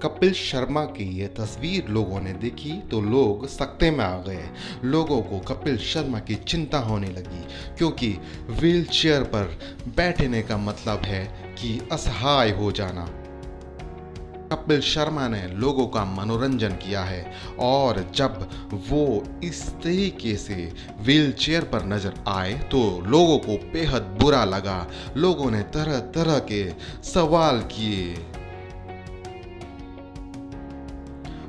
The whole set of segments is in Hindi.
कपिल शर्मा की ये तस्वीर लोगों ने देखी तो लोग सकते में आ गए। लोगों को कपिल शर्मा की चिंता होने लगी क्योंकि व्हील चेयर पर बैठने का मतलब है कि असहाय हो जाना। कपिल शर्मा ने लोगों का मनोरंजन किया है और जब वो इस तरीके से व्हील चेयर पर नजर आए तो लोगों को बेहद बुरा लगा। लोगों ने तरह तरह के सवाल किए।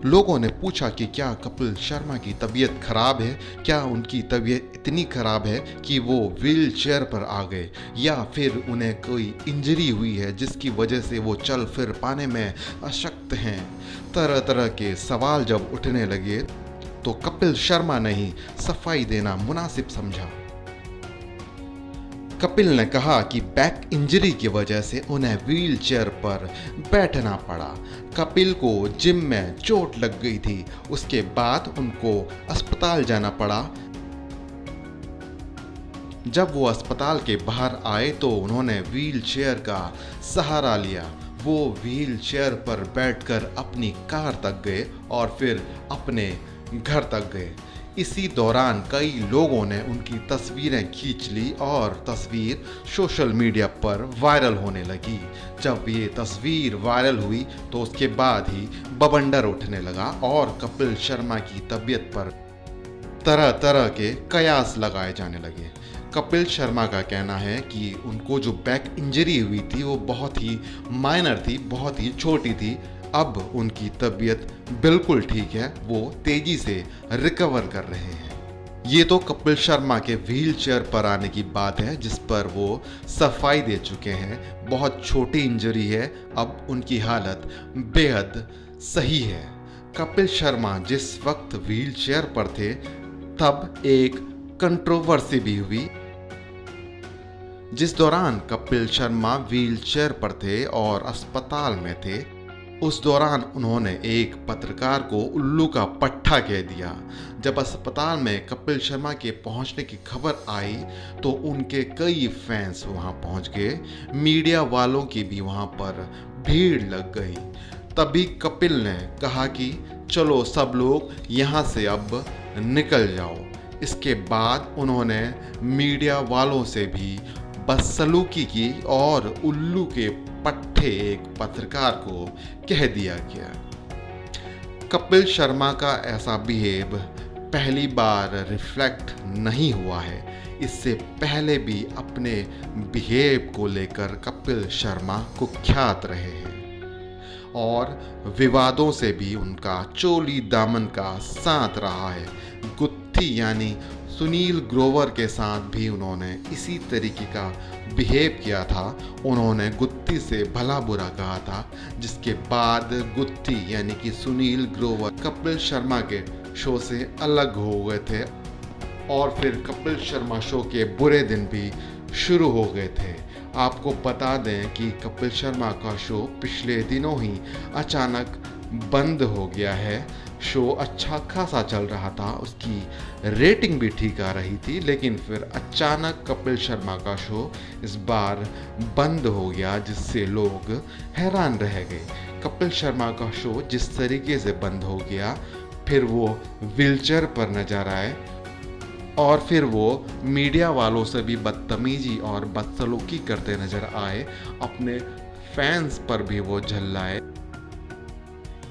लोगों ने पूछा कि क्या कपिल शर्मा की तबीयत खराब है, क्या उनकी तबीयत इतनी खराब है कि वो व्हील चेयर पर आ गए, या फिर उन्हें कोई इंजरी हुई है जिसकी वजह से वो चल फिर पाने में अशक्त हैं। तरह तरह के सवाल जब उठने लगे तो कपिल शर्मा ने ही सफाई देना मुनासिब समझा। कपिल ने कहा कि बैक इंजरी की वजह से उन्हें व्हील चेयर पर बैठना पड़ा। कपिल को जिम में चोट लग गई थी, उसके बाद उनको अस्पताल जाना पड़ा। जब वो अस्पताल के बाहर आए तो उन्होंने व्हील चेयर का सहारा लिया। वो व्हील चेयर पर बैठकर अपनी कार तक गए और फिर अपने घर तक गए। इसी दौरान कई लोगों ने उनकी तस्वीरें खींच ली और तस्वीर सोशल मीडिया पर वायरल होने लगी। जब ये तस्वीर वायरल हुई तो उसके बाद ही बवंडर उठने लगा और कपिल शर्मा की तबीयत पर तरह तरह के कयास लगाए जाने लगे। कपिल शर्मा का कहना है कि उनको जो बैक इंजरी हुई थी वो बहुत ही माइनर थी, बहुत ही छोटी थी। अब उनकी तबीयत बिल्कुल ठीक है, वो तेजी से रिकवर कर रहे हैं। ये तो कपिल शर्मा के व्हील चेयर पर आने की बात है जिस पर वो सफाई दे चुके हैं। बहुत छोटी इंजरी है, अब उनकी हालत बेहद सही है। कपिल शर्मा जिस वक्त व्हील चेयर पर थे तब एक कंट्रोवर्सी भी हुई। जिस दौरान कपिल शर्मा व्हील चेयर पर थे और अस्पताल में थे, उस दौरान उन्होंने एक पत्रकार को उल्लू का पट्टा कह दिया। जब अस्पताल में कपिल शर्मा के पहुंचने की खबर आई तो उनके कई फैंस वहां पहुंच गए। मीडिया वालों की भी वहां पर भीड़ लग गई। तभी कपिल ने कहा कि चलो सब लोग यहां से अब निकल जाओ। इसके बाद उन्होंने मीडिया वालों से भी बदसलूकी की और उल्लू के पट्टे एक पत्रकार को कह दिया गया। कपिल शर्मा का ऐसा बिहेव पहली बार रिफ्लेक्ट नहीं हुआ है। इससे पहले भी अपने बिहेव को लेकर कपिल शर्मा कुख्यात रहे हैं और विवादों से भी उनका चोली दामन का साथ रहा है। गुत्थी यानी सुनील ग्रोवर के साथ भी उन्होंने इसी तरीके का बिहेव किया था। उन्होंने गुत्थी से भला बुरा कहा था, जिसके बाद गुत्थी यानी कि सुनील ग्रोवर कपिल शर्मा के शो से अलग हो गए थे और फिर कपिल शर्मा शो के बुरे दिन भी शुरू हो गए थे। आपको बता दें कि कपिल शर्मा का शो पिछले दिनों ही अचानक बंद हो गया है। शो अच्छा खासा चल रहा था, उसकी रेटिंग भी ठीक आ रही थी, लेकिन फिर अचानक कपिल शर्मा का शो इस बार बंद हो गया जिससे लोग हैरान रह गए। कपिल शर्मा का शो जिस तरीके से बंद हो गया, फिर वो व्हीलचेयर पर नजर आए और फिर वो मीडिया वालों से भी बदतमीजी और बदसलूकी करते नजर आए। अपने फैंस पर भी वो झल्लाए।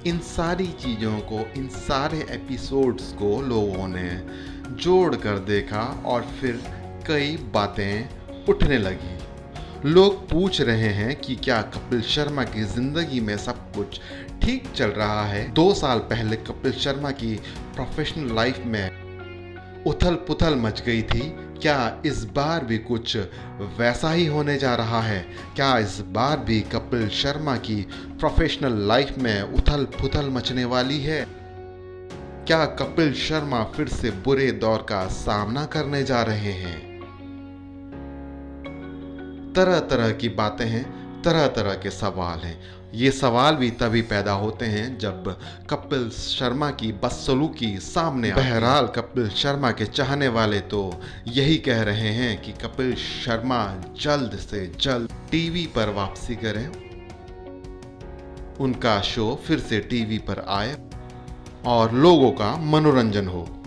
इन सारी चीज़ों को, इन सारे एपिसोड्स को लोगों ने जोड़ कर देखा और फिर कई बातें उठने लगी। लोग पूछ रहे हैं कि क्या कपिल शर्मा की ज़िंदगी में सब कुछ ठीक चल रहा है। 2 साल पहले कपिल शर्मा की प्रोफेशनल लाइफ में उथल पुथल मच गई थी। क्या इस बार भी कुछ वैसा ही होने जा रहा है? क्या इस बार भी कपिल शर्मा की प्रोफेशनल लाइफ में उथल पुथल मचने वाली है? क्या कपिल शर्मा फिर से बुरे दौर का सामना करने जा रहे हैं? तरह तरह की बातें हैं, तरह तरह के सवाल हैं। ये सवाल भी तभी पैदा होते हैं जब कपिल शर्मा की बदसलूकी सामने आती है। बहरहाल कपिल शर्मा के चाहने वाले तो यही कह रहे हैं कि कपिल शर्मा जल्द से जल्द टीवी पर वापसी करें उनका शो फिर से टीवी पर आए और लोगों का मनोरंजन हो।